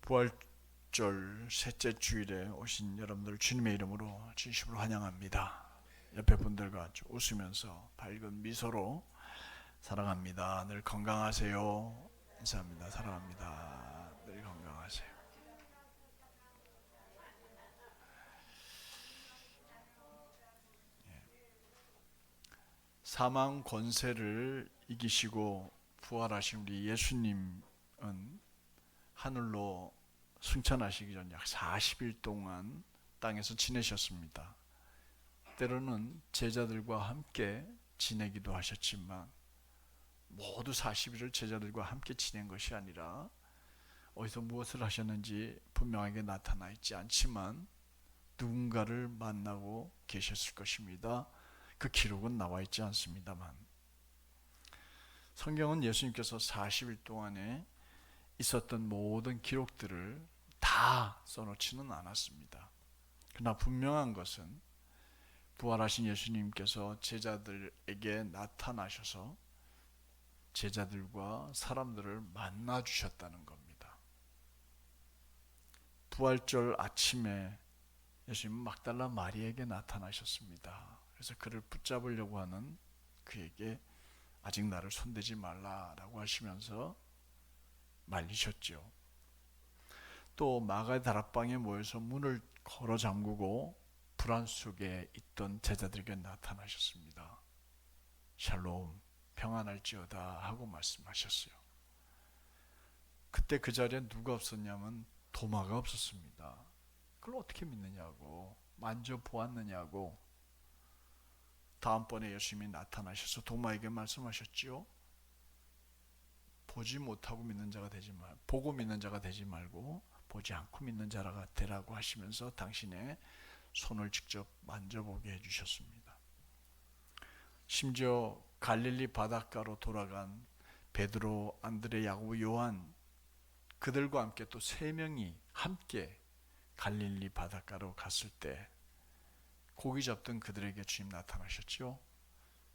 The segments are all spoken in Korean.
부활절 셋째 주일에 오신 여러분들 주님의 이름으로 진심으로 환영합니다. 옆에 분들과 아주 웃으면서 밝은 미소로 사랑합니다. 늘 건강하세요. 인사합니다. 사랑합니다. 늘 건강하세요. 사망 권세를 이기시고 부활하신 우리 예수님은 하늘로 승천하시기 전 약 40일 동안 땅에서 지내셨습니다. 때로는 제자들과 함께 지내기도 하셨지만 모두 40일을 제자들과 함께 지낸 것이 아니라 어디서 무엇을 하셨는지 분명하게 나타나 있지 않지만 누군가를 만나고 계셨을 것입니다. 그 기록은 나와 있지 않습니다만 성경은 예수님께서 40일 동안에 있었던 모든 기록들을 다 써놓지는 않았습니다. 그러나 분명한 것은 부활하신 예수님께서 제자들에게 나타나셔서 제자들과 사람들을 만나 주셨다는 겁니다. 부활절 아침에 예수님은 막달라 마리에게 나타나셨습니다. 그래서 그를 붙잡으려고 하는 그에게 아직 나를 손대지 말라라고 하시면서 말리셨죠. 또 마가의 다락방에 모여서 문을 걸어 잠그고 불안 속에 있던 제자들에게 나타나셨습니다. 샬롬, 평안할지어다 하고 말씀하셨어요. 그때 그 자리에 누가 없었냐면 도마가 없었습니다. 그걸 어떻게 믿느냐고, 만져보았느냐고. 다음번에 예수님이 나타나셔서 도마에게 말씀하셨지요. 보지 못하고 믿는 자가 되지 말, 보고 믿는 자가 되지 말고 보지 않고 믿는 자가 되라고 하시면서 당신의 손을 직접 만져보게 해주셨습니다. 심지어 갈릴리 바닷가로 돌아간 베드로, 안드레, 야고보, 요한 그들과 함께 또 3명이 함께 갈릴리 바닷가로 갔을 때 고기 잡던 그들에게 주님 나타나셨죠.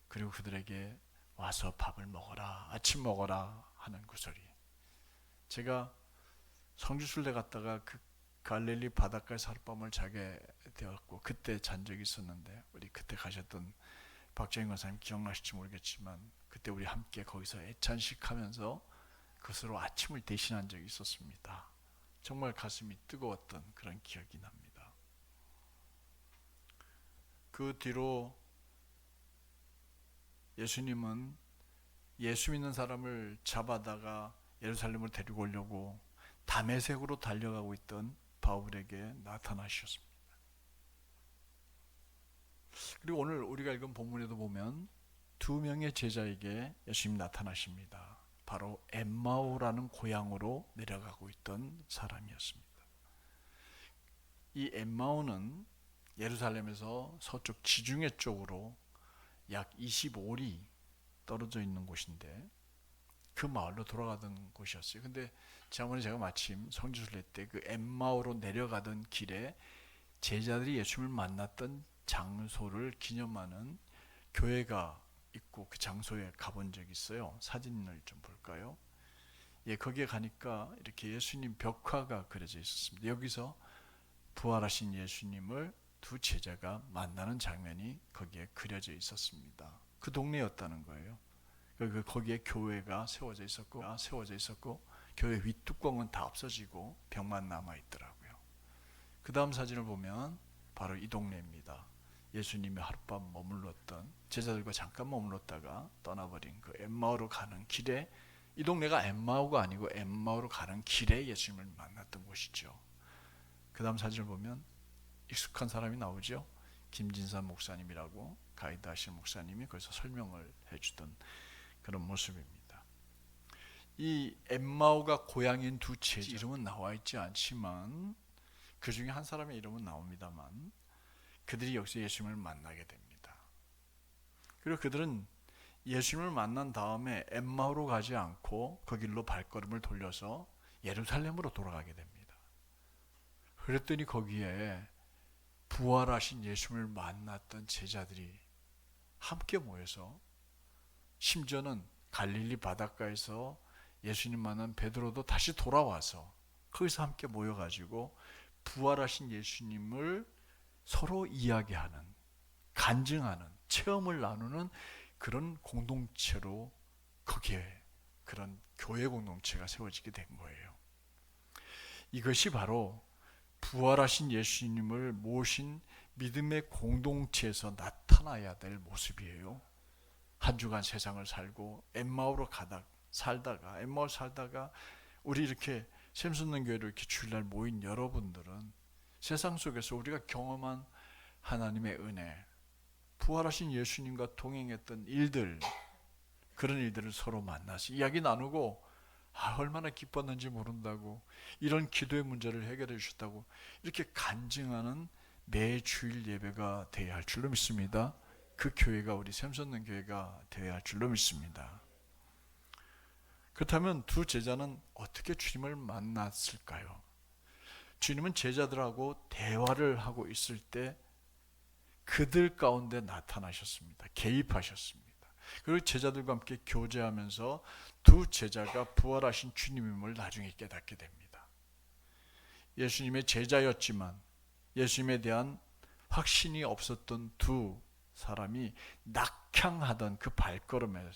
그리고 그들에게 와서 밥을 먹어라, 아침 먹어라 하는 그 소리. 제가 성지순례 갔다가 그 갈릴리 바닷가에서 하룻밤을 자게 되었고 그때 잔 적이 있었는데 우리 그때 가셨던 박정인 권사님 기억나실지 모르겠지만 그때 우리 함께 거기서 애찬식하면서 그것으로 아침을 대신한 적이 있었습니다. 정말 가슴이 뜨거웠던 그런 기억이 납니다. 그 뒤로 예수님은 예수 믿는 사람을 잡아다가 예루살렘으로 데리고 오려고 다메섹으로 달려가고 있던 바울에게 나타나셨습니다. 그리고 오늘 우리가 읽은 본문에도 보면 2명의 제자에게 예수님이 나타나십니다. 바로 엠마오라는 고향으로 내려가고 있던 사람이었습니다. 이 엠마오는 예루살렘에서 서쪽 지중해 쪽으로 약 25리 떨어져 있는 곳인데 그 마을로 돌아가던 곳이었어요. 근데 지난번에 제가 마침 성지순례 때 그 엠마오로 내려가던 길에 제자들이 예수님을 만났던 장소를 기념하는 교회가 있고 그 장소에 가본 적이 있어요. 사진을 좀 볼까요? 예, 거기에 가니까 이렇게 예수님 벽화가 그려져 있었습니다. 여기서 부활하신 예수님을 2 제자가 만나는 장면이 거기에 그려져 있었습니다. 그 동네였다는 거예요. 거기에 교회가 세워져 있었고 교회 윗뚜껑은 다 없어지고 벽만 남아 있더라고요. 그 다음 사진을 보면 바로 이 동네입니다. 예수님이 하룻밤 머물렀던 제자들과 잠깐 머물렀다가 떠나버린 그 엠마오로 가는 길에 이 동네가 엠마오가 아니고 엠마오로 가는 길에 예수님을 만났던 곳이죠. 그 다음 사진을 보면 익숙한 사람이 나오죠. 김진산 목사님이라고 가이드 하신 목사님이 거기서 설명을 해주던 그런 모습입니다. 이 엠마오가 고향인 2 제자 이름은 나와 있지 않지만 그 중에 한 사람의 이름은 나옵니다만 그들이 여기서 예수님을 만나게 됩니다. 그리고 그들은 예수님을 만난 다음에 엠마오로 가지 않고 그 길로 발걸음을 돌려서 예루살렘으로 돌아가게 됩니다. 그랬더니 거기에 부활하신 예수님을 만났던 제자들이 함께 모여서 심지어는 갈릴리 바닷가에서 예수님 만난 베드로도 다시 돌아와서 거기서 함께 모여가지고 부활하신 예수님을 서로 이야기하는, 간증하는, 체험을 나누는 그런 공동체로 거기에 그런 교회 공동체가 세워지게 된 거예요. 이것이 바로 부활하신 예수님을 모신 믿음의 공동체에서 나타나야 될 모습이에요. 한 주간 세상을 살고 엠마오로 살다가 우리 이렇게 샘솟는 교회로 이렇게 주일날 모인 여러분들은 세상 속에서 우리가 경험한 하나님의 은혜, 부활하신 예수님과 동행했던 일들, 그런 일들을 서로 만나서 이야기 나누고 얼마나 기뻤는지 모른다고, 이런 기도의 문제를 해결해 주셨다고 이렇게 간증하는 매 주일 예배가 되어야 할 줄로 믿습니다. 그 교회가 우리 샘솟는 교회가 되어야 할 줄로 믿습니다. 그렇다면 두 제자는 어떻게 주님을 만났을까요? 주님은 제자들하고 대화를 하고 있을 때 그들 가운데 나타나셨습니다. 개입하셨습니다. 그리고 제자들과 함께 교제하면서 두 제자가 부활하신 주님임을 나중에 깨닫게 됩니다. 예수님의 제자였지만 예수님에 대한 확신이 없었던 두 사람이 낙향하던 그 발걸음에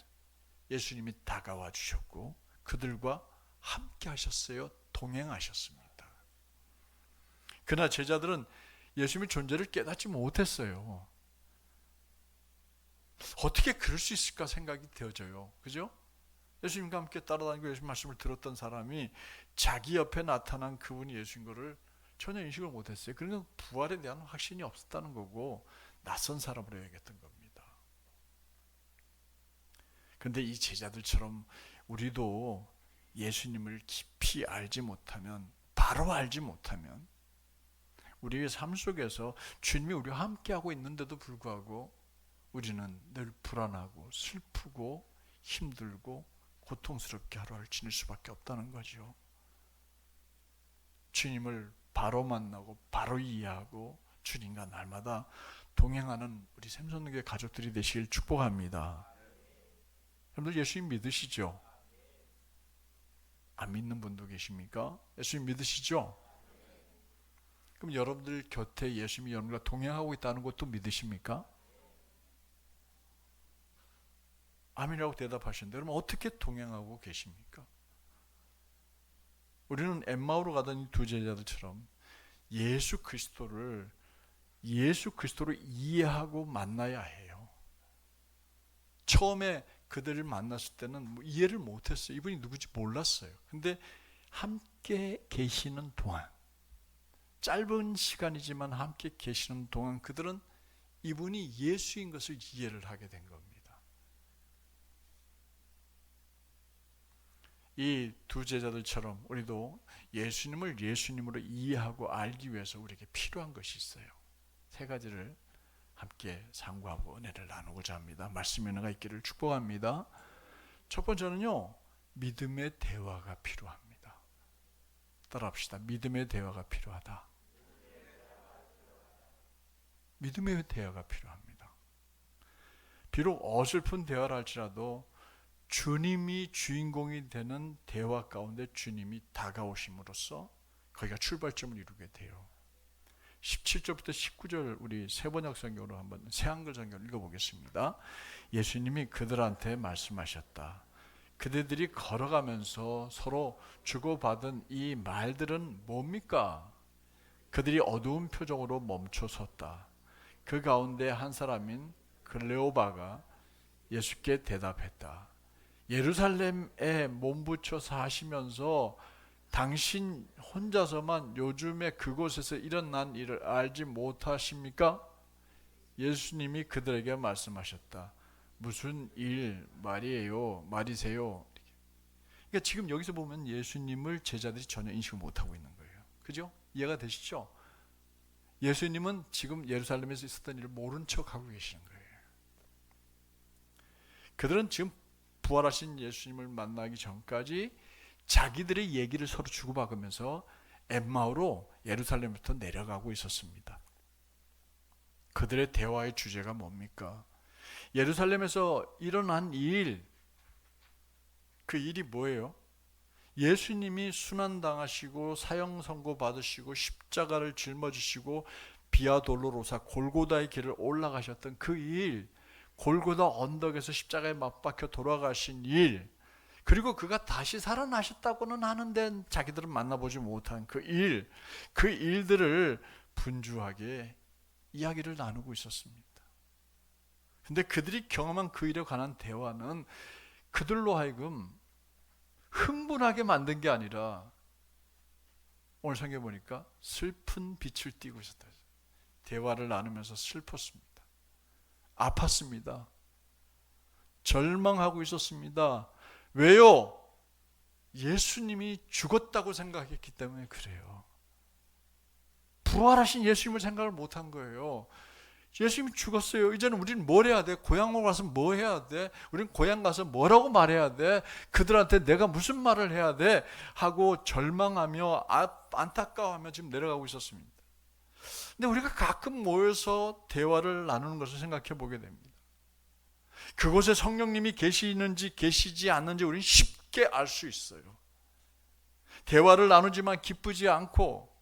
예수님이 다가와 주셨고 그들과 함께 하셨어요. 동행하셨습니다. 그러나 제자들은 예수님의 존재를 깨닫지 못했어요. 어떻게 그럴 수 있을까 생각이 되어져요. 그죠? 예수님과 함께 따라다니고 예수님 말씀을 들었던 사람이 자기 옆에 나타난 그분이 예수인 것을 전혀 인식을 못했어요. 그러니까 부활에 대한 확신이 없었다는 거고 낯선 사람으로 여겼던 겁니다. 그런데 이 제자들처럼 우리도 예수님을 깊이 알지 못하면, 바로 알지 못하면 우리의 삶 속에서 주님이 우리와 함께하고 있는데도 불구하고 우리는 늘 불안하고 슬프고 힘들고 고통스럽게 하루를 지낼 수밖에 없다는 거죠. 주님을 바로 만나고 바로 이해하고 주님과 날마다 동행하는 우리 샘솟는교회 가족들이 되시길 축복합니다. 여러분들 예수님 믿으시죠? 안 믿는 분도 계십니까? 예수님 믿으시죠? 그럼 여러분들 곁에 예수님이 여러분과 동행하고 있다는 것도 믿으십니까? 아멘이라고 대답하시는데 그러면 어떻게 동행하고 계십니까? 우리는 엠마오로 가던 이 두 제자들처럼 예수 그리스도를 이해하고 만나야 해요. 처음에 그들을 만났을 때는 이해를 못했어요. 이분이 누구지 몰랐어요. 근데 함께 계시는 동안, 짧은 시간이지만 함께 계시는 동안 그들은 이분이 예수인 것을 이해를 하게 된 겁니다. 이 두 제자들처럼 우리도 예수님을 예수님으로 이해하고 알기 위해서 우리에게 필요한 것이 있어요. 세 가지를 함께 상고하고 은혜를 나누고자 합니다. 말씀의 은혜가 있기를 축복합니다. 첫 번째는요, 믿음의 대화가 필요합니다. 따라합시다. 믿음의 대화가 필요하다. 믿음의 대화가 필요합니다. 비록 어설픈 대화를 할지라도 주님이 주인공이 되는 대화 가운데 주님이 다가오심으로써 거기가 출발점을 이루게 돼요. 17절부터 19절 우리 세번역 성경으로 한번 새한글 성경을 읽어보겠습니다. 예수님이 그들한테 말씀하셨다. 그들이 걸어가면서 서로 주고받은 이 말들은 뭡니까? 그들이 어두운 표정으로 멈춰 섰다. 그 가운데 한 사람인 클레오바가 예수께 대답했다. 예루살렘에 몸부쳐 사시면서 당신 혼자서만 요즘에 그곳에서 일어난 일을 알지 못하십니까? 예수님이 그들에게 말씀하셨다. 무슨 말이세요? 그러니까 지금 여기서 보면 예수님을 제자들이 전혀 인식을 못하고 있는 거예요. 그죠? 이해가 되시죠? 예수님은 지금 예루살렘에서 있었던 일을 모른 척하고 계시는 거예요. 그들은 지금 부활하신 예수님을 만나기 전까지 자기들의 얘기를 서로 주고받으면서 엠마오로 예루살렘부터 내려가고 있었습니다. 그들의 대화의 주제가 뭡니까? 예루살렘에서 일어난 일, 그 일이 뭐예요? 예수님이 순환당하시고 사형 선고 받으시고 십자가를 짊어지시고 비아 돌로로사 골고다의 길을 올라가셨던 그 일, 골고다 언덕에서 십자가에 맞박혀 돌아가신 일, 그리고 그가 다시 살아나셨다고는 하는데 자기들은 만나보지 못한 그 일, 그 일들을 분주하게 이야기를 나누고 있었습니다. 근데 그들이 경험한 그 일에 관한 대화는 그들로 하여금 흥분하게 만든 게 아니라 오늘 성경에 보니까 슬픈 빛을 띠고 있었다. 대화를 나누면서 슬펐습니다. 아팠습니다. 절망하고 있었습니다. 왜요? 예수님이 죽었다고 생각했기 때문에 그래요. 부활하신 예수님을 생각을 못한 거예요. 예수님이 죽었어요. 이제는 우리는 뭘 해야 돼? 고향으로 가서 뭐 해야 돼? 우리는 고향 가서 뭐라고 말해야 돼? 그들한테 내가 무슨 말을 해야 돼? 하고 절망하며 안타까워하며 지금 내려가고 있었습니다. 근데 우리가 가끔 모여서 대화를 나누는 것을 생각해 보게 됩니다. 그곳에 성령님이 계시는지 계시지 않는지 우리는 쉽게 알 수 있어요. 대화를 나누지만 기쁘지 않고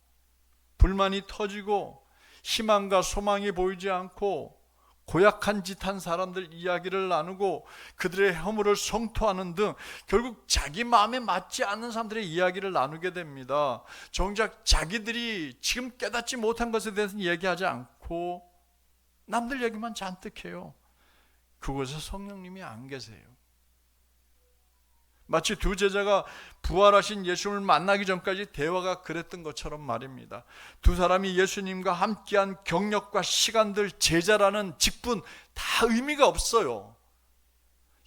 불만이 터지고 희망과 소망이 보이지 않고 고약한 짓 한 사람들 이야기를 나누고 그들의 허물을 성토하는 등 결국 자기 마음에 맞지 않는 사람들의 이야기를 나누게 됩니다. 정작 자기들이 지금 깨닫지 못한 것에 대해서 이야기하지 않고 남들 얘기만 잔뜩 해요. 그곳에 성령님이 안 계세요. 마치 두 제자가 부활하신 예수님을 만나기 전까지 대화가 그랬던 것처럼 말입니다. 두 사람이 예수님과 함께한 경력과 시간들, 제자라는 직분 다 의미가 없어요.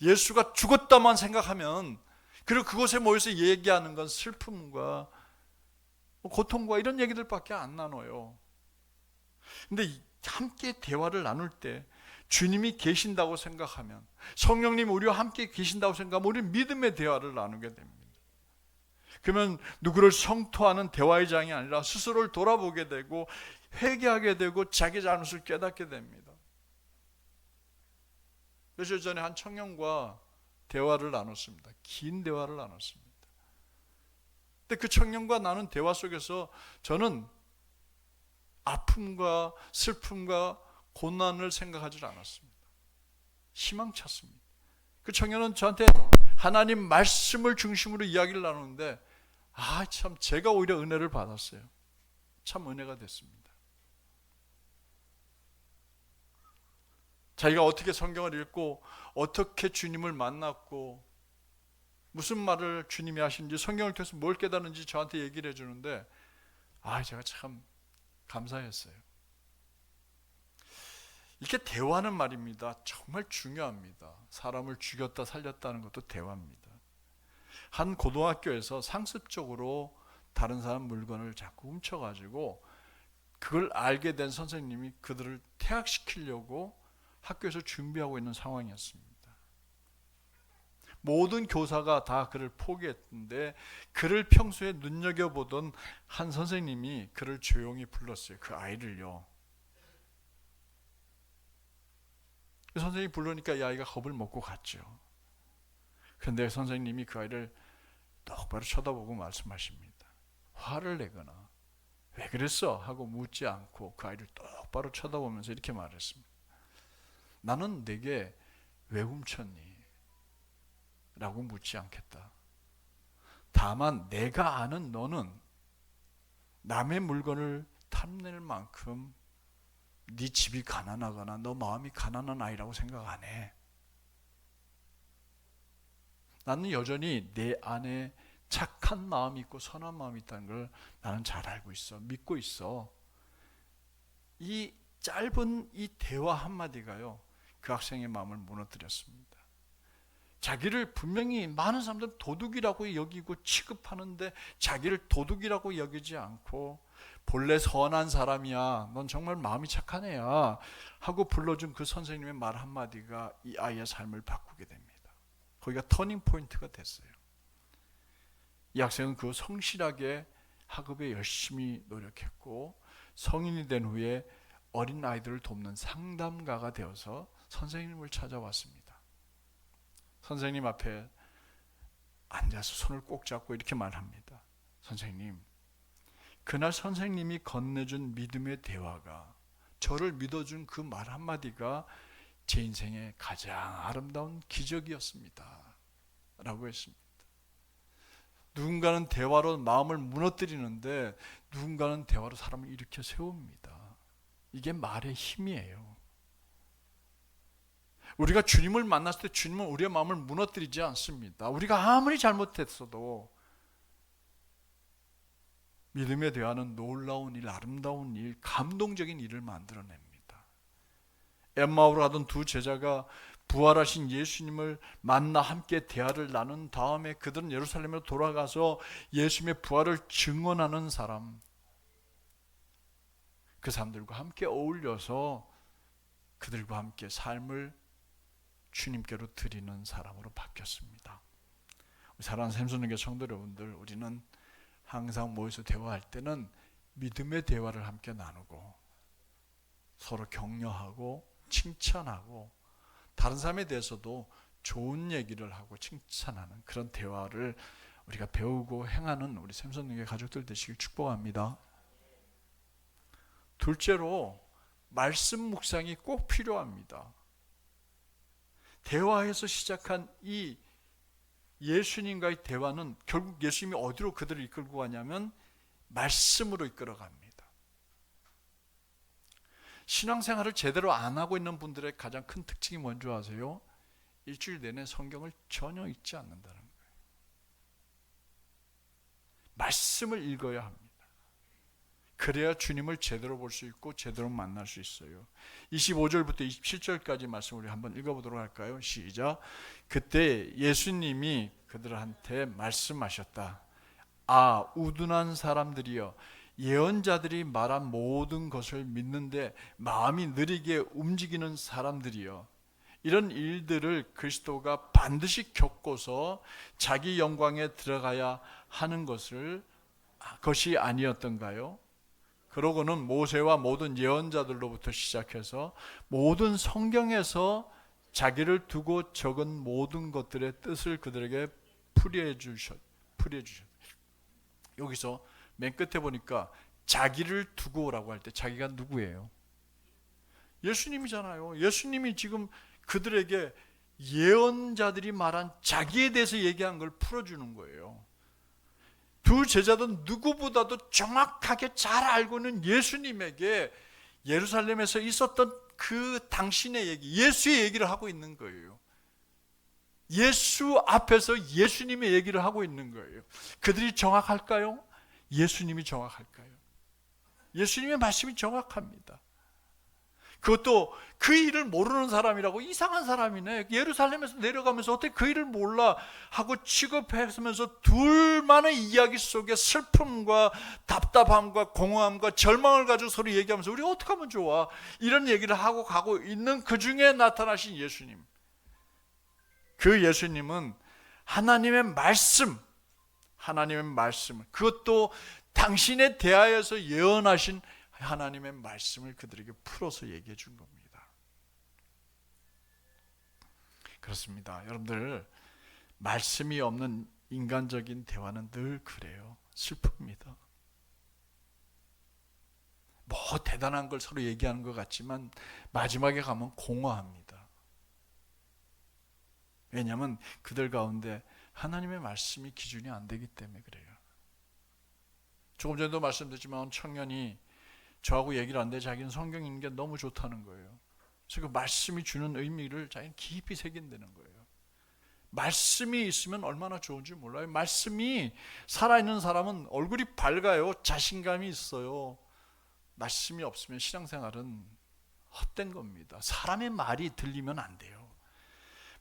예수가 죽었다만 생각하면, 그리고 그곳에 모여서 얘기하는 건 슬픔과 고통과 이런 얘기들밖에 안 나눠요. 근데 함께 대화를 나눌 때 주님이 계신다고 생각하면, 성령님이 우리와 함께 계신다고 생각하면 우리는 믿음의 대화를 나누게 됩니다. 그러면 누구를 성토하는 대화의 장이 아니라 스스로를 돌아보게 되고 회개하게 되고 자기 잘못을 깨닫게 됩니다. 며칠 전에 한 청년과 대화를 나눴습니다. 긴 대화를 나눴습니다. 근데 그 청년과 나눈 대화 속에서 저는 아픔과 슬픔과 고난을 생각하지 않았습니다. 희망찼습니다. 그 청년은 저한테 하나님 말씀을 중심으로 이야기를 나누는데 참 제가 오히려 은혜를 받았어요. 참 은혜가 됐습니다. 자기가 어떻게 성경을 읽고 어떻게 주님을 만났고 무슨 말을 주님이 하시는지 성경을 통해서 뭘 깨달은지 저한테 얘기를 해주는데 제가 참 감사했어요. 이렇게 대화는 말입니다. 정말 중요합니다. 사람을 죽였다 살렸다는 것도 대화입니다. 한 고등학교에서 상습적으로 다른 사람 물건을 자꾸 훔쳐가지고 그걸 알게 된 선생님이 그들을 퇴학시키려고 학교에서 준비하고 있는 상황이었습니다. 모든 교사가 다 그를 포기했는데 그를 평소에 눈여겨보던 한 선생님이 그를 조용히 불렀어요. 그 아이를요. 그 선생님이 부르니까 이 아이가 겁을 먹고 갔죠. 그런데 선생님이 그 아이를 똑바로 쳐다보고 말씀하십니다. 화를 내거나 왜 그랬어? 하고 묻지 않고 그 아이를 똑바로 쳐다보면서 이렇게 말했습니다. 나는 내게 왜 훔쳤니? 라고 묻지 않겠다. 다만 내가 아는 너는 남의 물건을 탐낼 만큼 네 집이 가난하거나 너 마음이 가난한 아이라고 생각 안 해. 나는 여전히 내 안에 착한 마음이 있고 선한 마음이 있다는 걸 나는 잘 알고 있어. 믿고 있어. 이 짧은 이 대화 한마디가요, 그 학생의 마음을 무너뜨렸습니다. 자기를 분명히 많은 사람들은 도둑이라고 여기고 취급하는데 자기를 도둑이라고 여기지 않고 본래 선한 사람이야, 넌 정말 마음이 착한 애야 하고 불러준 그 선생님의 말 한마디가 이 아이의 삶을 바꾸게 됩니다. 거기가 터닝 포인트가 됐어요. 이 학생은 그 성실하게 학업에 열심히 노력했고 성인이 된 후에 어린 아이들을 돕는 상담가가 되어서 선생님을 찾아왔습니다. 선생님 앞에 앉아서 손을 꼭 잡고 이렇게 말합니다. 선생님, 그날 선생님이 건네준 믿음의 대화가, 저를 믿어준 그 말 한마디가 제 인생의 가장 아름다운 기적이었습니다 라고 했습니다. 누군가는 대화로 마음을 무너뜨리는데 누군가는 대화로 사람을 일으켜 세웁니다. 이게 말의 힘이에요. 우리가 주님을 만났을 때 주님은 우리의 마음을 무너뜨리지 않습니다. 우리가 아무리 잘못했어도 믿음의 대화는 놀라운 일, 아름다운 일, 감동적인 일을 만들어냅니다. 엠마오로 가던 두 제자가 부활하신 예수님을 만나 함께 대화를 나눈 다음에 그들은 예루살렘으로 돌아가서 예수님의 부활을 증언하는 사람, 그 사람들과 함께 어울려서 그들과 함께 삶을 주님께로 드리는 사람으로 바뀌었습니다. 사랑하는 샘선교회 성도 여러분들, 우리는 항상 모여서 대화할 때는 믿음의 대화를 함께 나누고 서로 격려하고 칭찬하고 다른 사람에 대해서도 좋은 얘기를 하고 칭찬하는 그런 대화를 우리가 배우고 행하는 우리 샘선교회 가족들 되시길 축복합니다. 둘째로 말씀 묵상이 꼭 필요합니다. 대화에서 시작한 이 예수님과의 대화는 결국 예수님이 어디로 그들을 이끌고 가냐면 말씀으로 이끌어갑니다. 신앙생활을 제대로 안 하고 있는 분들의 가장 큰 특징이 뭔지 아세요? 일주일 내내 성경을 전혀 읽지 않는다는 거예요. 말씀을 읽어야 합니다. 그래야 주님을 제대로 볼 수 있고 제대로 만날 수 있어요. 25절부터 27절까지 말씀 우리 한번 읽어보도록 할까요? 시작. 그때 예수님이 그들한테 말씀하셨다. 아, 우둔한 사람들이여, 예언자들이 말한 모든 것을 믿는데 마음이 느리게 움직이는 사람들이여, 이런 일들을 그리스도가 반드시 겪고서 자기 영광에 들어가야 하는 것이 아니었던가요? 그러고는 모세와 모든 예언자들로부터 시작해서 모든 성경에서 자기를 두고 적은 모든 것들의 뜻을 그들에게 풀이해 주셨. 여기서 맨 끝에 보니까 자기를 두고라고 할 때 자기가 누구예요? 예수님이잖아요. 예수님이 지금 그들에게 예언자들이 말한 자기에 대해서 얘기한 걸 풀어주는 거예요. 두 제자들은 누구보다도 정확하게 잘 알고 있는 예수님에게 예루살렘에서 있었던 그 당신의 얘기, 예수의 얘기를 하고 있는 거예요. 예수 앞에서 예수님의 얘기를 하고 있는 거예요. 그들이 정확할까요? 예수님이 정확할까요? 예수님의 말씀이 정확합니다. 그것도 그 일을 모르는 사람이라고, 이상한 사람이네, 예루살렘에서 내려가면서 어떻게 그 일을 몰라 하고 취급했으면서 둘만의 이야기 속에 슬픔과 답답함과 공허함과 절망을 가지고 서로 얘기하면서 우리 어떻게 하면 좋아, 이런 얘기를 하고 가고 있는 그 중에 나타나신 예수님, 그 예수님은 하나님의 말씀, 그것도 당신의 대하에서 예언하신 하나님의 말씀을 그들에게 풀어서 얘기해 준 겁니다. 그렇습니다. 여러분들, 말씀이 없는 인간적인 대화는 늘 그래요. 슬픕니다. 뭐 대단한 걸 서로 얘기하는 것 같지만 마지막에 가면 공허합니다. 왜냐하면 그들 가운데 하나님의 말씀이 기준이 안 되기 때문에 그래요. 조금 전에도 말씀드렸지만 청년이 저하고 얘기를 하는데 자기는 성경 읽는 게 너무 좋다는 거예요. 그래서 그 말씀이 주는 의미를 자기는 깊이 새긴다는 거예요. 말씀이 있으면 얼마나 좋은지 몰라요. 말씀이 살아있는 사람은 얼굴이 밝아요. 자신감이 있어요. 말씀이 없으면 신앙생활은 헛된 겁니다. 사람의 말이 들리면 안 돼요.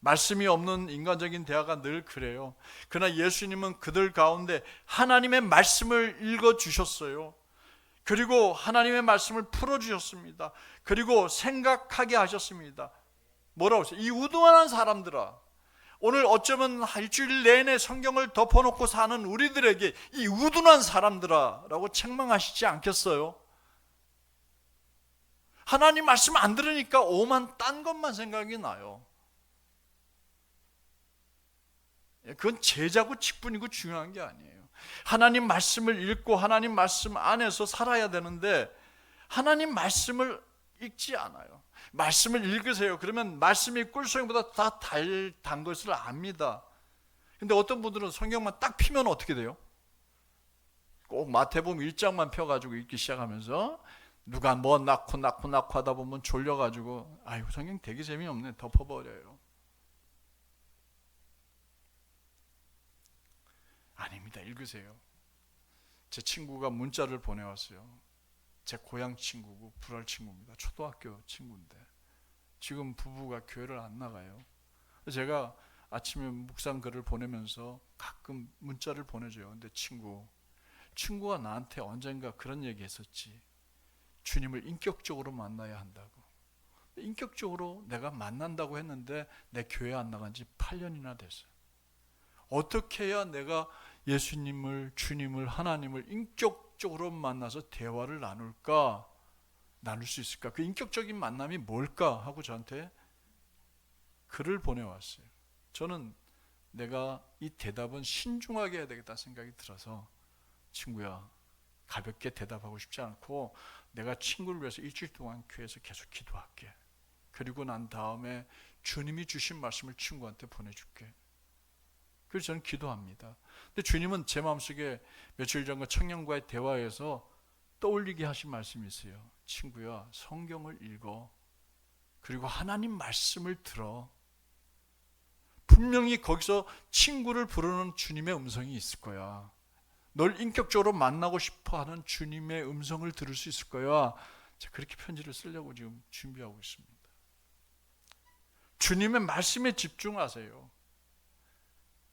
말씀이 없는 인간적인 대화가 늘 그래요. 그러나 예수님은 그들 가운데 하나님의 말씀을 읽어주셨어요. 그리고 하나님의 말씀을 풀어주셨습니다. 그리고 생각하게 하셨습니다. 뭐라고 했어요? 이 우둔한 사람들아, 오늘 어쩌면 일주일 내내 성경을 덮어놓고 사는 우리들에게 이 우둔한 사람들아 라고 책망하시지 않겠어요? 하나님 말씀 안 들으니까 오만 딴 것만 생각이 나요. 그건 제자고 직분이고 중요한 게 아니에요. 하나님 말씀을 읽고 하나님 말씀 안에서 살아야 되는데 하나님 말씀을 읽지 않아요. 말씀을 읽으세요. 그러면 말씀이 꿀송이보다 다 단 것을 압니다. 근데 어떤 분들은 성경만 딱 피면 어떻게 돼요? 꼭 마태복음 1장만 펴가지고 읽기 시작하면서 누가 뭐 낳고 하다 보면 졸려가지고 아이고 성경 되게 재미없네 덮어버려요. 아닙니다. 읽으세요. 제 친구가 문자를 보내왔어요. 제 고향 친구고 불알 친구입니다. 초등학교 친구인데 지금 부부가 교회를 안 나가요. 제가 아침에 묵상 글을 보내면서 가끔 문자를 보내줘요. 근데 친구가 나한테 언젠가 그런 얘기 했었지. 주님을 인격적으로 만나야 한다고. 인격적으로 내가 만난다고 했는데 내 교회 안 나간 지 8년이나 됐어요. 어떻게 해야 내가 예수님을, 주님을, 하나님을 인격적으로 만나서 대화를 나눌 수 있을까? 그 인격적인 만남이 뭘까? 하고 저한테 글을 보내왔어요. 저는 내가 이 대답은 신중하게 해야 되겠다 생각이 들어서 친구야 가볍게 대답하고 싶지 않고 내가 친구를 위해서 일주일 동안 교회에서 계속 기도할게. 그리고 난 다음에 주님이 주신 말씀을 친구한테 보내줄게. 그래서 저는 기도합니다. 근데 주님은 제 마음속에 며칠 전과 청년과의 대화에서 떠올리게 하신 말씀이 있어요. 친구야 성경을 읽어. 그리고 하나님 말씀을 들어. 분명히 거기서 친구를 부르는 주님의 음성이 있을 거야. 널 인격적으로 만나고 싶어하는 주님의 음성을 들을 수 있을 거야. 제가 그렇게 편지를 쓰려고 지금 준비하고 있습니다. 주님의 말씀에 집중하세요.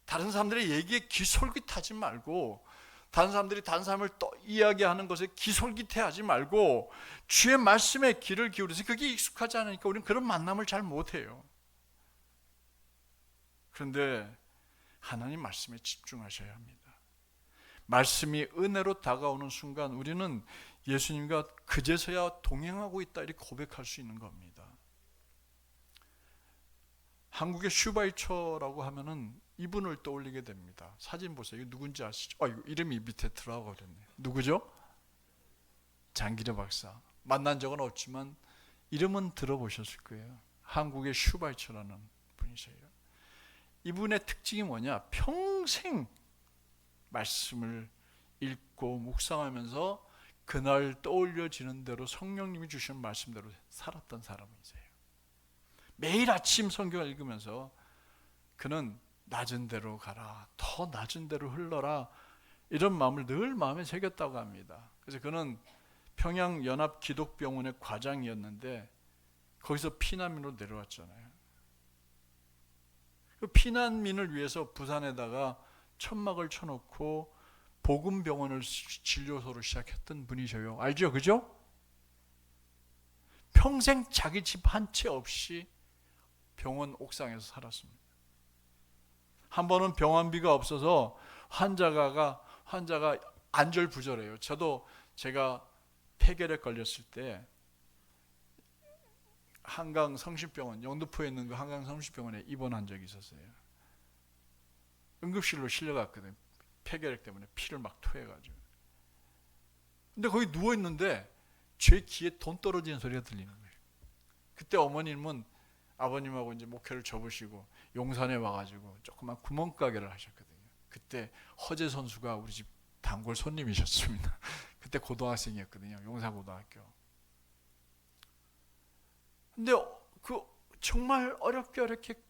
다른 사람들의 얘기에 기솔깃하지 말고 다른 사람들이 다른 사람을 또 이야기하는 것에 기솔깃해하지 말고 주의 말씀에 귀를 기울이세요. 그게 익숙하지 않으니까 우리는 그런 만남을 잘 못해요. 그런데 하나님 말씀에 집중하셔야 합니다. 말씀이 은혜로 다가오는 순간 우리는 예수님과 그제서야 동행하고 있다 이렇게 고백할 수 있는 겁니다. 한국의 슈바이처라고 하면은 이분을 떠올리게 됩니다. 사진 보세요. 이거 누군지 아시죠? 이거 이름이 밑에 들어가 버렸네. 누구죠? 장기려 박사. 만난 적은 없지만 이름은 들어보셨을 거예요. 한국의 슈바이처라는 분이세요. 이분의 특징이 뭐냐? 평생 말씀을 읽고 묵상하면서 그날 떠올려지는 대로 성령님이 주신 말씀대로 살았던 사람이세요. 매일 아침 성경을 읽으면서 그는 낮은 데로 가라, 더 낮은 데로 흘러라 이런 마음을 늘 마음에 새겼다고 합니다. 그래서 그는 평양연합기독병원의 과장이었는데 거기서 피난민으로 내려왔잖아요. 그 피난민을 위해서 부산에다가 천막을 쳐놓고 복음병원을 진료소로 시작했던 분이셔요. 알죠? 그죠? 평생 자기 집 한 채 없이 병원 옥상에서 살았습니다. 한 번은 병원비가 없어서 환자가 안절부절해요. 제가 폐결핵 걸렸을 때 한강 성심병원, 영등포에 있는 그 한강 성심병원에 입원한 적이 있었어요. 응급실로 실려갔거든요. 폐결핵 때문에 피를 막 토해가지고. 근데 거기 누워 있는데 제 귀에 돈 떨어지는 소리가 들리는 거예요. 그때 어머님은 아버님하고 이제 목회를 접으시고 용산에 와가지고 조그만 구멍가게를 하셨거든요. 그때 허재 선수가 우리 집 단골 손님이셨습니다. 그때 고등학생이었거든요. 용산고등학교. 근데 그 정말 어렵게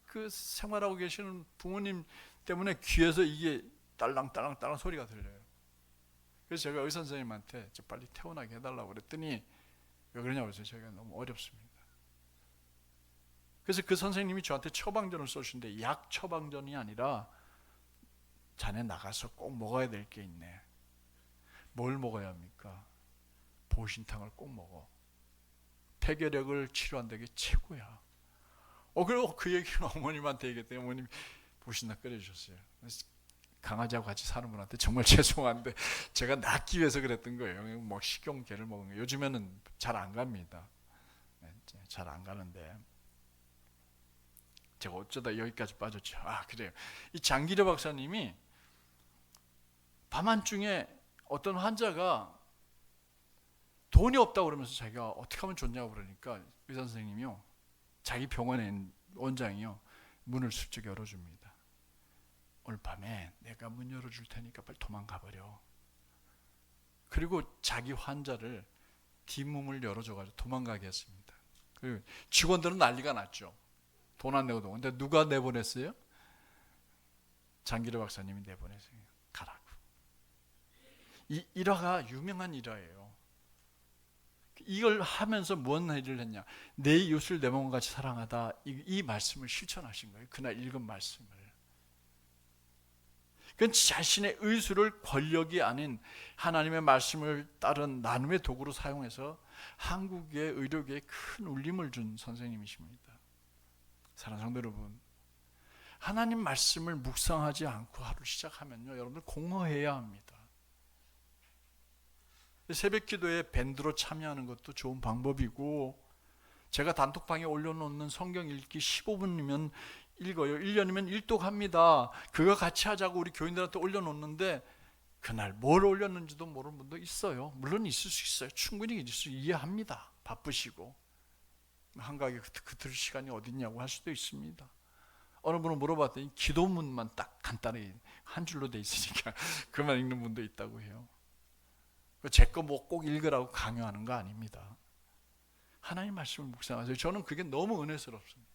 그 생활하고 계시는 부모님 때문에 귀에서 이게 딸랑딸랑 소리가 들려요. 그래서 제가 의사 선생님한테 빨리 퇴원하게 해달라고 그랬더니 왜 그러냐고 해서 제가 너무 어렵습니다. 그래서 그 선생님이 저한테 처방전을 써주신데 약 처방전이 아니라 자네 나가서 꼭 먹어야 될 게 있네. 뭘 먹어야 합니까? 보신탕을 꼭 먹어. 폐결핵을 치료한다 게 최고야. 그리고 그 얘기를 어머님한테 얘기했더니 어머님이 보신탕 끓여주셨어요. 강아지하고 같이 사는 분한테 정말 죄송한데 제가 낫기 위해서 그랬던 거예요. 뭐 식용개를 먹은 거예요. 요즘에는 잘 안 갑니다. 잘 안 가는데 제가 어쩌다 여기까지 빠졌죠. 그래요. 이 장기려 박사님이 밤한중에 어떤 환자가 돈이 없다고 그러면서 자기가 어떻게 하면 좋냐고 그러니까 의사 선생님이요, 자기 병원의 원장이요, 문을 슬쩍 열어줍니다. 오늘 밤에 내가 문 열어줄 테니까 빨리 도망가 버려. 그리고 자기 환자를 뒷문을 열어줘가지고 도망가게 했습니다. 그리고 직원들은 난리가 났죠. 돈 안 내고 근데 누가 내보냈어요? 장기려 박사님이 내보냈어요. 가라고. 이 일화가 유명한 일화예요. 이걸 하면서 뭔 일을 했냐? 내 이웃을 내 몸과 같이 사랑하다. 이 말씀을 실천하신 거예요. 그날 읽은 말씀을. 그건 자신의 의술을 권력이 아닌 하나님의 말씀을 따른 나눔의 도구로 사용해서 한국의 의료계에 큰 울림을 준 선생님이십니다. 사랑하는 성도 여러분, 하나님 말씀을 묵상하지 않고 하루 시작하면요, 여러분들 공허해야 합니다. 새벽 기도에 밴드로 참여하는 것도 좋은 방법이고, 제가 단톡방에 올려놓는 성경 읽기 15분이면 읽어요. 1년이면 일독합니다. 그거 같이 하자고 우리 교인들한테 올려놓는데 그날 뭘 올렸는지도 모르는 분도 있어요. 물론 있을 수 있어요. 충분히 있을 수 이해합니다. 바쁘시고 한가하게 그 들을 시간이 어딨냐고 할 수도 있습니다. 어느 분은 물어봤더니 기도문만 딱 간단히 한 줄로 돼 있으니까 그만 읽는 분도 있다고 해요. 제 거 뭐 꼭 읽으라고 강요하는 거 아닙니다. 하나님 말씀을 묵상하세요. 저는 그게 너무 은혜스럽습니다.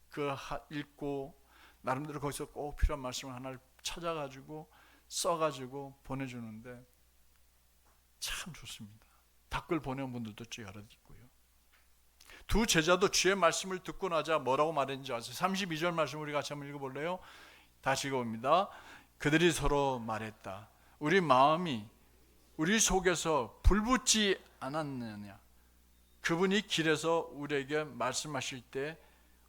그 읽고 나름대로 거기서 꼭 필요한 말씀을 하나를 찾아가지고 써가지고 보내주는데 참 좋습니다. 댓글 보내온 분들도 쭉 여러 있고요. 두 제자도 주의 말씀을 듣고 나자 뭐라고 말했는지 아세요? 32절 말씀 우리 같이 한번 읽어볼래요? 다시 읽어봅니다. 그들이 서로 말했다. 우리 마음이 우리 속에서 불붙지 않았느냐? 그분이 길에서 우리에게 말씀하실 때,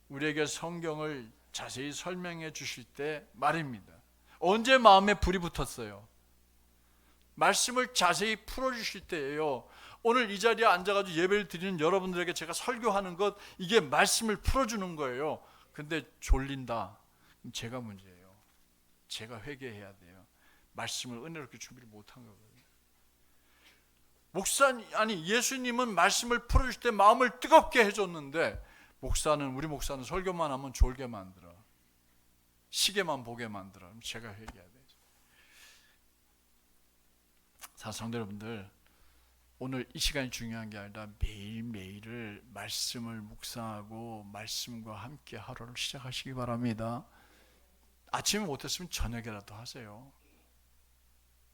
우리에게 성경을 자세히 설명해 주실 때 말입니다. 언제 마음에 불이 붙었어요? 말씀을 자세히 풀어주실 때예요. 오늘 이 자리에 앉아가지고 예배를 드리는 여러분들에게 제가 설교하는 것, 이게 말씀을 풀어주는 거예요. 근데 졸린다. 제가 문제예요. 제가 회개해야 돼요. 말씀을 은혜롭게 준비를 못한 거거든요. 예수님은 말씀을 풀어줄 때 마음을 뜨겁게 해줬는데 우리 목사는 설교만 하면 졸게 만들어, 시계만 보게 만들어. 제가 회개해야 되죠. 성도 여러분들, 오늘 이 시간이 중요한 게 아니라 매일매일을 말씀을 묵상하고 말씀과 함께 하루를 시작하시기 바랍니다. 아침에 못했으면 저녁에라도 하세요.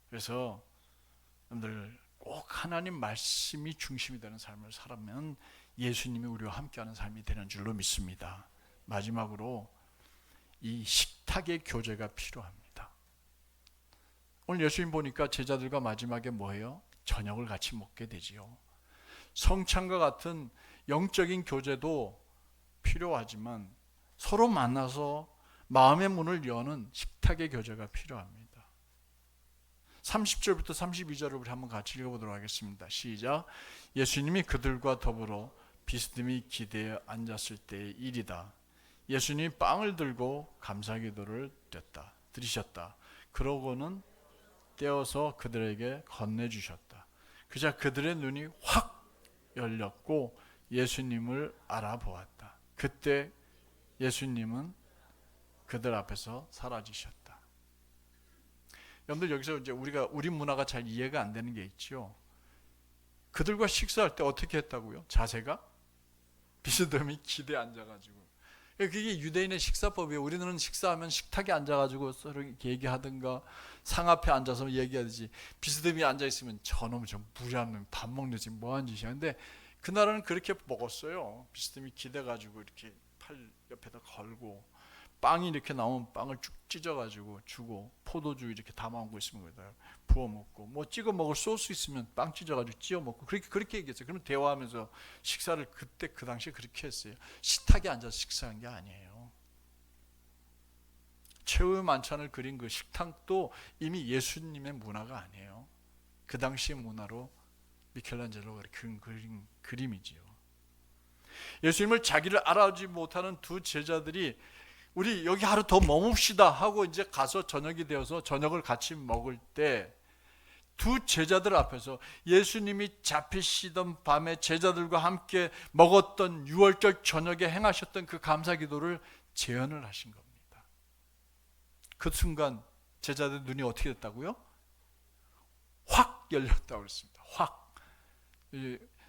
그래서 여러분들 꼭 하나님 말씀이 중심이 되는 삶을 살면 예수님이 우리와 함께하는 삶이 되는 줄로 믿습니다. 마지막으로 이 식탁의 교제가 필요합니다. 오늘 예수님 보니까 제자들과 마지막에 뭐예요? 저녁을 같이 먹게 되지요. 성찬과 같은 영적인 교제도 필요하지만 서로 만나서 마음의 문을 여는 식탁의 교제가 필요합니다. 30절부터 32절을 우리 한번 같이 읽어보도록 하겠습니다. 시작. 예수님이 그들과 더불어 비스듬히 기대에 앉았을 때의 일이다. 예수님이 빵을 들고 감사기도를 드리셨다. 그러고는 떼어서 그들에게 건네주셨다. 그자 그들의 눈이 확 열렸고 예수님을 알아보았다. 그때 예수님은 그들 앞에서 사라지셨다. 여러분들 여기서 이제 우리 문화가 잘 이해가 안 되는 게 있죠. 그들과 식사할 때 어떻게 했다고요? 자세가 비스듬히 기대에 앉아가지고. 그게 유대인의 식사법이에요. 우리는 식사하면 식탁에 앉아가지고 서로 얘기하든가 상 앞에 앉아서 얘기하듯이, 비스듬히 앉아있으면 저놈 좀 무리한 놈 밥 먹는지 뭐하는 짓이야. 근데 그 나라는 그렇게 먹었어요. 비스듬히 기대가지고 이렇게 팔 옆에다 걸고, 빵이 이렇게 나오면 빵을 쭉 찢어가지고 주고, 포도주 이렇게 담아오고 있으면 거기다 부어 먹고, 뭐 찍어 먹을 소스 있으면 빵 찢어가지고 찢어 먹고, 그렇게 얘기했어요. 그러면 대화하면서 식사를 그때 그 당시에 그렇게 했어요. 식탁에 앉아서 식사한 게 아니에요. 최후의 만찬을 그린 그 식탁도 이미 예수님의 문화가 아니에요. 그 당시의 문화로 미켈란젤로가 그린 그림이지요. 예수님을 자기를 알아주지 못하는 두 제자들이 우리 여기 하루 더 머뭅시다 하고 이제 가서 저녁이 되어서 저녁을 같이 먹을 때 두 제자들 앞에서 예수님이 잡히시던 밤에 제자들과 함께 먹었던 유월절 저녁에 행하셨던 그 감사 기도를 재현을 하신 겁니다. 그 순간 제자들 눈이 어떻게 됐다고요? 확 열렸다고 그랬습니다. 확.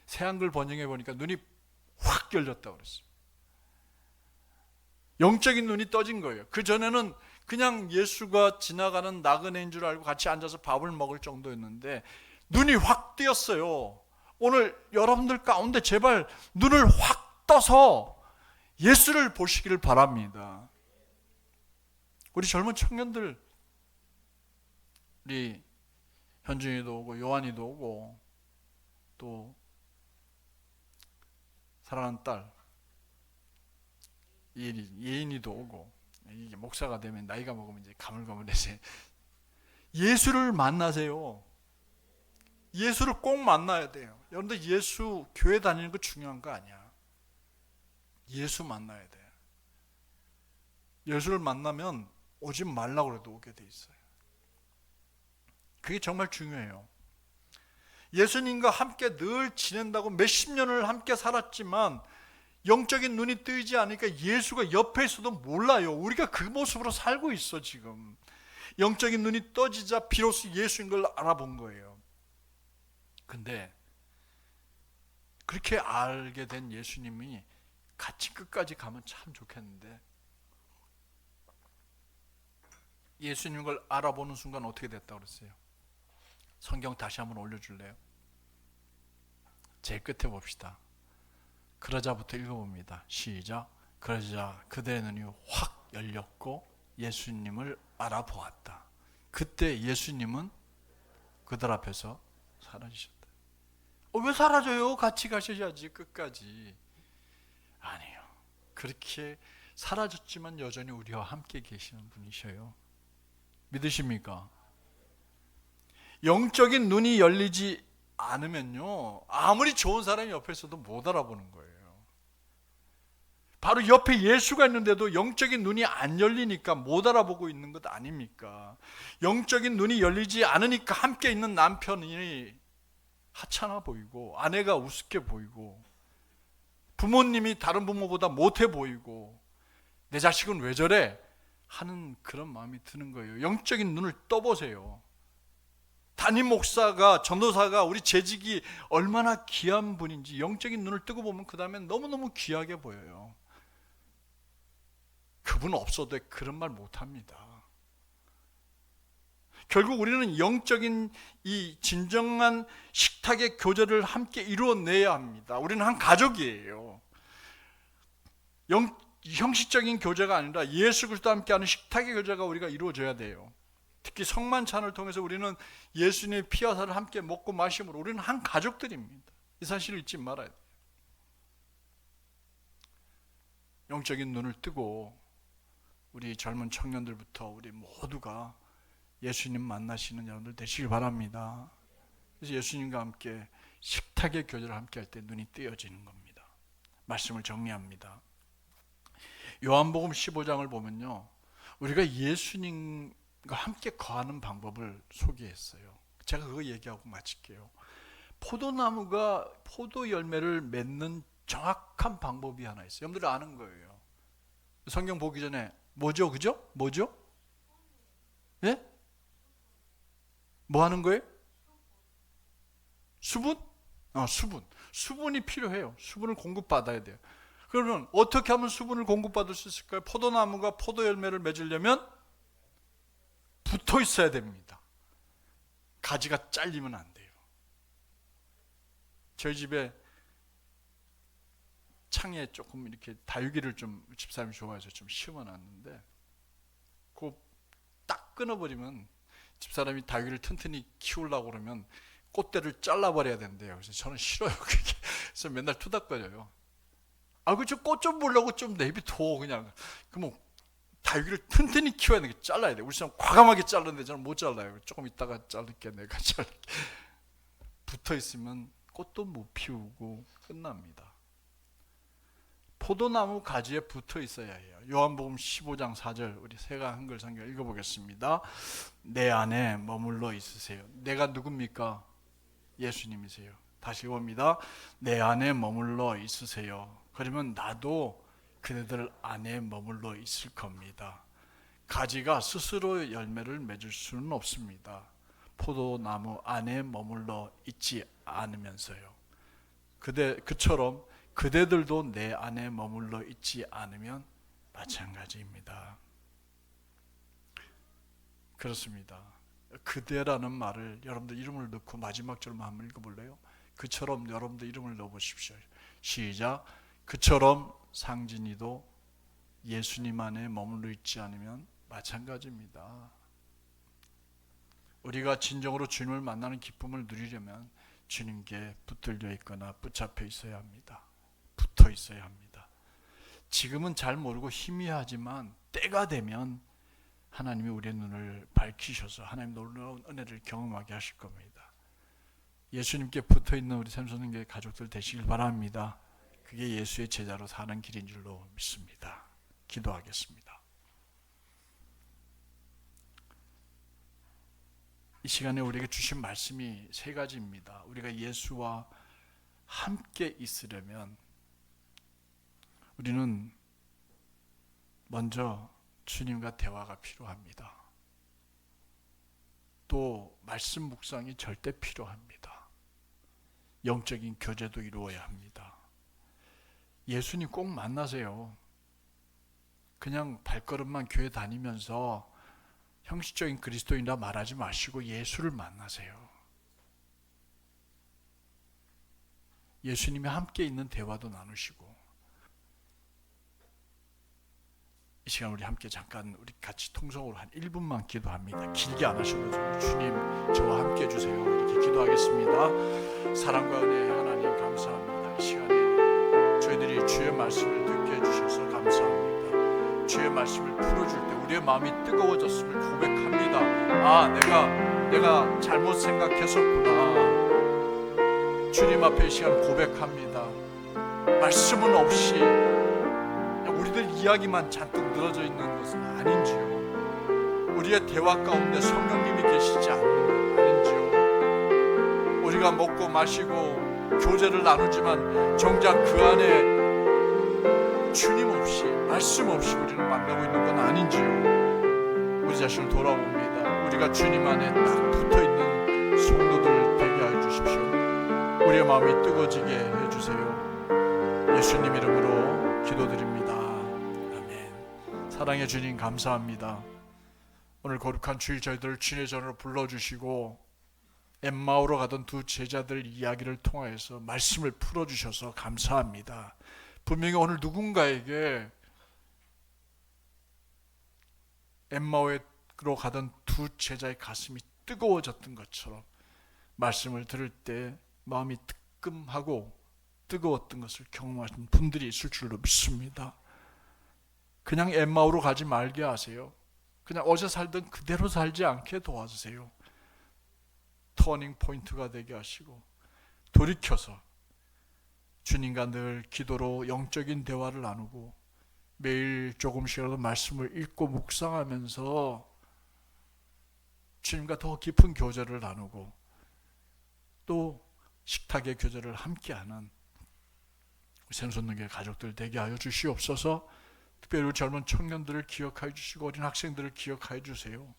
새한글 번역해 보니까 눈이 확 열렸다고 그랬습니다. 영적인 눈이 떠진 거예요. 그 전에는 그냥 예수가 지나가는 나그네인 줄 알고 같이 앉아서 밥을 먹을 정도였는데 눈이 확 뜨였어요. 오늘 여러분들 가운데 제발 눈을 확 떠서 예수를 보시기를 바랍니다. 우리 젊은 청년들, 우리 현준이도 오고 요한이도 오고 또 사랑하는 딸 예인이도 오고, 이게 목사가 되면 나이가 먹으면 이제 가물가물해서 예수를 만나세요. 예수를 꼭 만나야 돼요. 여러분들 예수 교회 다니는 거 중요한 거 아니야. 예수 만나야 돼. 예수를 만나면 오지 말라고 해도 오게 돼 있어요. 그게 정말 중요해요. 예수님과 함께 늘 지낸다고 몇십 년을 함께 살았지만 영적인 눈이 뜨이지 않으니까 예수가 옆에 있어도 몰라요. 우리가 그 모습으로 살고 있어 지금. 영적인 눈이 떠지자 비로소 예수인 걸 알아본 거예요. 근데 그렇게 알게 된 예수님이 같이 끝까지 가면 참 좋겠는데 예수님 걸 알아보는 순간 어떻게 됐다고 그랬어요? 성경 다시 한번 올려줄래요? 제일 끝에 봅시다. 그러자부터 읽어봅니다. 시작. 그러자 그들의 눈이 확 열렸고 예수님을 알아보았다. 그때 예수님은 그들 앞에서 사라지셨다. 왜 사라져요? 같이 가셔야지 끝까지. 아니에요. 그렇게 사라졌지만 여전히 우리와 함께 계시는 분이셔요. 믿으십니까? 영적인 눈이 열리지 않으면요, 아무리 좋은 사람이 옆에 있어도 못 알아보는 거예요. 바로 옆에 예수가 있는데도 영적인 눈이 안 열리니까 못 알아보고 있는 것 아닙니까? 영적인 눈이 열리지 않으니까 함께 있는 남편이 하찮아 보이고 아내가 우습게 보이고 부모님이 다른 부모보다 못해 보이고 내 자식은 왜 저래? 하는 그런 마음이 드는 거예요. 영적인 눈을 떠보세요. 담임 목사가, 전도사가, 우리 재직이 얼마나 귀한 분인지 영적인 눈을 뜨고 보면 그 다음엔 너무너무 귀하게 보여요. 그분 없어도 그런 말 못합니다. 결국 우리는 영적인 이 진정한 식탁의 교제를 함께 이루어내야 합니다. 우리는 한 가족이에요. 형식적인 교제가 아니라 예수 그리스도와 함께하는 식탁의 교제가 우리가 이루어져야 돼요. 특히 성만찬을 통해서 우리는 예수님의 피와 살을 함께 먹고 마심으로 우리는 한 가족들입니다. 이 사실을 잊지 말아야 돼요. 영적인 눈을 뜨고 우리 젊은 청년들부터 우리 모두가 예수님 만나시는 여러분들 되시길 바랍니다. 그래서 예수님과 함께 식탁의 교제를 함께 할 때 눈이 뜨여지는 겁니다. 말씀을 정리합니다. 요한복음 15장을 보면요, 우리가 예수님과 함께 거하는 방법을 소개했어요. 제가 그거 얘기하고 마칠게요. 포도나무가 포도 열매를 맺는 정확한 방법이 하나 있어요. 여러분들 아는 거예요. 성경 보기 전에 뭐죠? 그죠? 뭐죠? 예? 뭐 하는 거예요? 수분? 수분. 수분이 필요해요. 수분을 공급받아야 돼요. 그러면 어떻게 하면 수분을 공급받을 수 있을까요? 포도나무가 포도 열매를 맺으려면 붙어 있어야 됩니다. 가지가 잘리면 안 돼요. 저희 집에 창에 조금 이렇게 다육이를 좀 집사람이 좋아해서 좀 심어놨는데 그거 딱 끊어버리면 집사람이 다육이를 튼튼히 키우려고 그러면 꽃대를 잘라버려야 된대요. 그래서 저는 싫어요. 그게. 그래서 맨날 투닥거려요. 그저 꽃 좀 보려고 좀 내비둬 그냥. 그럼 다육이를 튼튼히 키워야 되니까 잘라야 돼. 우리 사람 과감하게 자르는데 저는 못 잘라요. 조금 있다가 자를게 내가 자를게. 붙어 있으면 꽃도 못 피우고 끝납니다. 포도나무 가지에 붙어 있어야 해요. 요한복음 15장 4절 우리 새가 한글 성경 읽어보겠습니다. 내 안에 머물러 있으세요. 내가 누굽니까? 예수님이세요. 다시 봅니다. 내 안에 머물러 있으세요. 그러면 나도 그네들 안에 머물러 있을 겁니다. 가지가 스스로 열매를 맺을 수는 없습니다. 포도나무 안에 머물러 있지 않으면서요. 그처럼 그대들도 내 안에 머물러 있지 않으면 마찬가지입니다. 그렇습니다. 그대라는 말을 여러분들 이름을 넣고 마지막 절만 한번 읽어볼래요? 그처럼 여러분들 이름을 넣어보십시오. 시작. 그처럼 상진이도 예수님 안에 머물러 있지 않으면 마찬가지입니다. 우리가 진정으로 주님을 만나는 기쁨을 누리려면 주님께 붙들려 있거나 붙잡혀 있어야 합니다. 붙어 있어야 합니다. 지금은 잘 모르고 희미하지만 때가 되면 하나님이 우리의 눈을 밝히셔서 하나님 놀라운 은혜를 경험하게 하실 겁니다. 예수님께 붙어 있는 우리 샘선교회 가족들 되시길 바랍니다. 그게 예수의 제자로 사는 길인 줄로 믿습니다. 기도하겠습니다. 이 시간에 우리에게 주신 말씀이 세 가지입니다. 우리가 예수와 함께 있으려면 우리는 먼저 주님과 대화가 필요합니다. 또 말씀 묵상이 절대 필요합니다. 영적인 교제도 이루어야 합니다. 예수님 꼭 만나세요. 그냥 발걸음만 교회 다니면서 형식적인 그리스도인이라 말하지 마시고 예수를 만나세요. 예수님이 함께 있는 대화도 나누시고. 이 시간 우리 함께 잠깐 우리 같이 통성으로 한 1분만 기도합니다. 길게 안 하셔도 주님 저와 함께 해주세요. 이렇게 기도하겠습니다. 사랑과 은혜 하나님 감사합니다. 이 시간에 저희들이 주의 말씀을 듣게 해주셔서 감사합니다. 주의 말씀을 풀어줄 때 우리의 마음이 뜨거워졌음을 고백합니다. 아, 내가 잘못 생각했었구나. 주님 앞에 이 시간 고백합니다. 말씀은 없이 우리들 이야기만 잔뜩 늘어져 있는 것은 아닌지요. 우리의 대화 가운데 성령님이 계시지 아닌지요. 우리가 먹고 마시고 교제를 나누지만 정작 그 안에 주님 없이 말씀 없이 우리를 만나고 있는 건 아닌지요. 우리 자신을 돌아봅니다. 우리가 주님 안에 딱 붙어있는 성도들 되게 하여 주십시오. 우리의 마음이 뜨거워지게 해주세요. 예수님 이름으로 기도드립니다. 아멘. 사랑의 주님 감사합니다. 오늘 거룩한 주일 저희들을 주님의 전으로 불러주시고 엠마오로 가던 두 제자들 이야기를 통하여서 말씀을 풀어주셔서 감사합니다. 분명히 오늘 누군가에게 엠마오로 가던 두 제자의 가슴이 뜨거워졌던 것처럼 말씀을 들을 때 마음이 뜨끔하고 뜨거웠던 것을 경험하신 분들이 있을 줄로 믿습니다. 그냥 엠마오로 가지 말게 하세요. 그냥 어제 살던 그대로 살지 않게 도와주세요. 터닝 포인트가 되게 하시고 돌이켜서 주님과 늘 기도로 영적인 대화를 나누고 매일 조금씩이라도 말씀을 읽고 묵상하면서 주님과 더 깊은 교제를 나누고 또 식탁의 교제를 함께하는 샘선능의 가족들 되게 하여 주시옵소서. 특별히 젊은 청년들을 기억하여 주시고 어린 학생들을 기억하여 주세요.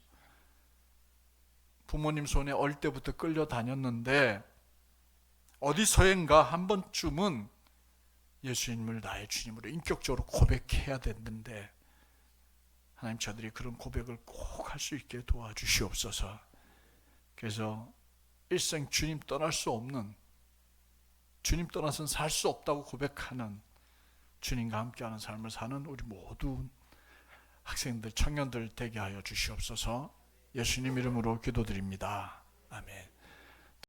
부모님 손에 어릴 때부터 끌려다녔는데 어디서인가 한 번쯤은 예수님을 나의 주님으로 인격적으로 고백해야 됐는데 하나님 저들이 그런 고백을 꼭 할 수 있게 도와주시옵소서. 그래서 일생 주님 떠날 수 없는, 주님 떠나서는 살 수 없다고 고백하는, 주님과 함께하는 삶을 사는 우리 모든 학생들, 청년들 되게 하여 주시옵소서. 예수님 이름으로 기도드립니다. 아멘.